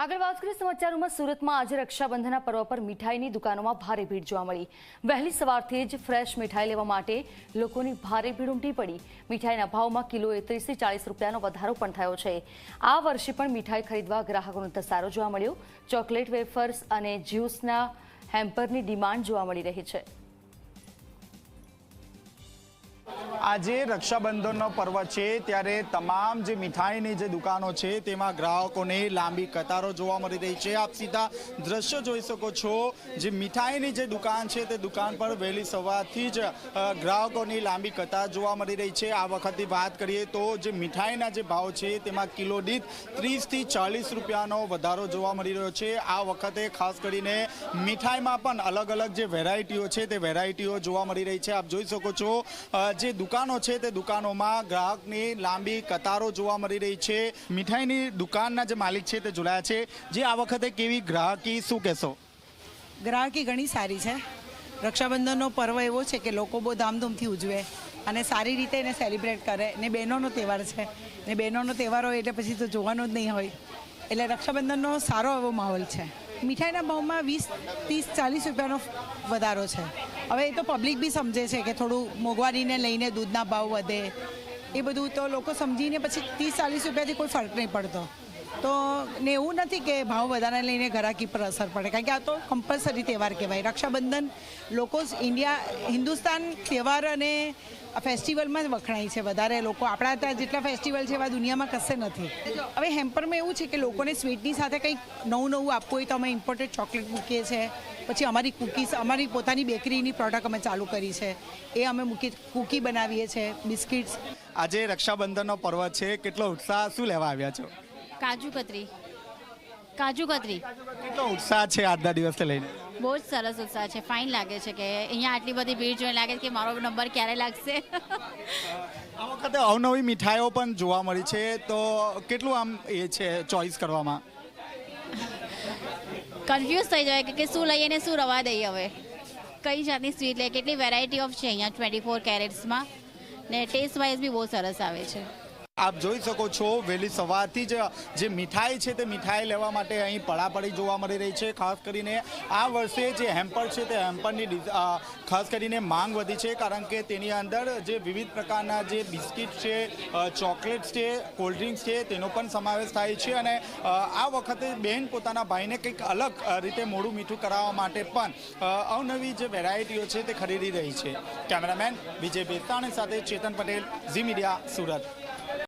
આગળ વાત કરીએ સમાચારોમાં સુરતમાં આજે રક્ષાબંધનના પર્વ પર મીઠાઈની દુકાનોમાં ભારે ભીડ જોવા મળી। વહેલી સવારથી જ ફ્રેશ મીઠાઈ લેવા માટે લોકોની ભારે ભીડ ઉમટી પડી। મીઠાઈના ભાવમાં કિલોએ 30 થી 40 રૂપિયાનો વધારો પણ થયો છે। આ વર્ષે પણ મીઠાઈ ખરીદવા ગ્રાહકોનો ધસારો જોવા મળ્યો। ચોકલેટ વેફર્સ અને જ્યુસના હેમ્પરની ડિમાન્ડ જોવા મળી રહી છે। આજે રક્ષાબંધનનો પર્વ છે ત્યારે તમામ જે મીઠાઈની જે દુકાનો છે તેમાં ગ્રાહકોને લાંબી કતારો જોવા મળી રહી છે। આપ સીધા દ્રશ્યો જોઈ શકો છો। જે મીઠાઈની જે દુકાન છે તે દુકાન પર વહેલી સવારથી જ ગ્રાહકોની લાંબી કતાર જોવા મળી રહી છે। આ વખતે વાત કરીએ તો જે મીઠાઈના જે ભાવ છે તેમાં કિલો દીઠ 30 થી 40 રૂપિયાનો વધારો જોવા મળી રહ્યો છે। આ વખતે ખાસ કરીને મીઠાઈમાં પણ અલગ અલગ જે વેરાયટીઓ છે તે વેરાયટીઓ જોવા મળી રહી છે। આપ જોઈ શકો છો જે દુકાનો છે તે દુકાનોમાં ગ્રાહકની લાંબી કતારો જોવા મળી રહી છે। મીઠાઈની દુકાનના જે માલિક છે તે જોડાયા છે। જે આ વખતે કેવી ગ્રાહકી શું કહેશો? ગ્રાહકી ઘણી સારી છે। રક્ષાબંધનનો પર્વ એવો છે કે લોકો બહુ ધામધૂમથી ઉજવે અને સારી રીતે એને સેલિબ્રેટ કરે ને બહેનોનો તહેવાર છે ને બહેનોનો તહેવાર હોય એટલે પછી તો જોવાનો જ નહીં હોય એટલે રક્ષાબંધનનો સારો એવો માહોલ છે। મીઠાઈના ભાવમાં 20, 30, 40 રૂપિયાનો વધારો છે। હવે એ તો પબ્લિક બી સમજે છે કે થોડું મોંઘવારીને લઈને દૂધના ભાવ વધે એ બધું તો લોકો સમજીને પછી 30-40 રૂપિયાથી કોઈ ફરક નહીં પડતો તો ને એવું નથી કે ભાવ વધારાને લઈને ગ્રાહકી પર અસર પડે કારણ કે આ તો કમ્પલસરી તહેવાર કહેવાય। રક્ષાબંધન લોકો હિન્દુસ્તાન તહેવાર અને ફેસ્ટિવલમાં જ વખણાય છે વધારે લોકો આપણા ત્યાં જેટલા ફેસ્ટિવલ છે એવા દુનિયામાં કશે નથી। હવે હેમ્પરમાં એવું છે કે લોકોને સ્વીટની સાથે કંઈક નવું આપવું હોય તો અમે ઇમ્પોર્ટેડ ચોકલેટ મૂકીએ છીએ। પછી અમારી કૂકીઝ અમારી પોતાની બેકરીની પ્રોડક્ટ અમે ચાલુ કરી છે એ અમે કૂકી બનાવીએ છીએ બિસ્કિટ્સ। આજે રક્ષાબંધનનો પર્વ છે, કેટલો ઉત્સાહ શું લેવા આવ્યા છો? કાજુ કતરી કેટલો ઉત્સાહ છે આજના દિવસને લઈને? બહુ જ સરસ ઉત્સાહ છે। ફાઇન લાગે છે કે અહીંયા આટલી બધી ભીડ જોઈને લાગે છે કે મારો નંબર ક્યારે લાગશે। આ વખતે અવનવી મીઠાઈઓ પણ જોવા મળી છે તો કેટલું આમ એ છે ચોઈસ કરવામાં? કન્ફ્યુઝ થઈ જાય કે શું લઈએ ને શું રવા દઈએ। હવે કઈ જાતની સ્વીટ લઈએ, કેટલી વેરાયટી ઓફ છે અહીંયા 24 કેરેટ્સમાં ને ટેસ્ટ વાઇઝ બી બહુ સરસ આવે છે। આપ જોઈ શકો છો વહેલી સવારથી જ જે મીઠાઈ છે તે મીઠાઈ લેવા માટે અહીં પડાપડી જોવા મળી રહી છે। ખાસ કરીને આ વર્ષે જે હેમ્પર છે તે હેમ્પરની ખાસ કરીને માંગ વધી છે કારણ કે તેની અંદર જે વિવિધ પ્રકારના જે બિસ્કિટ છે, ચોકલેટ્સ છે, કોલ્ડ ડ્રિંક્સ છે તેનો પણ સમાવેશ થાય છે અને આ વખતે બહેન પોતાના ભાઈને કંઈક અલગ રીતે મોડું મીઠું કરાવવા માટે પણ અવનવી જે વેરાયટીઓ છે તે ખરીદી રહી છે। કેમેરામેન વિજય બેતાણી સાથે ચેતન પટેલ, ઝી મીડિયા, સુરત।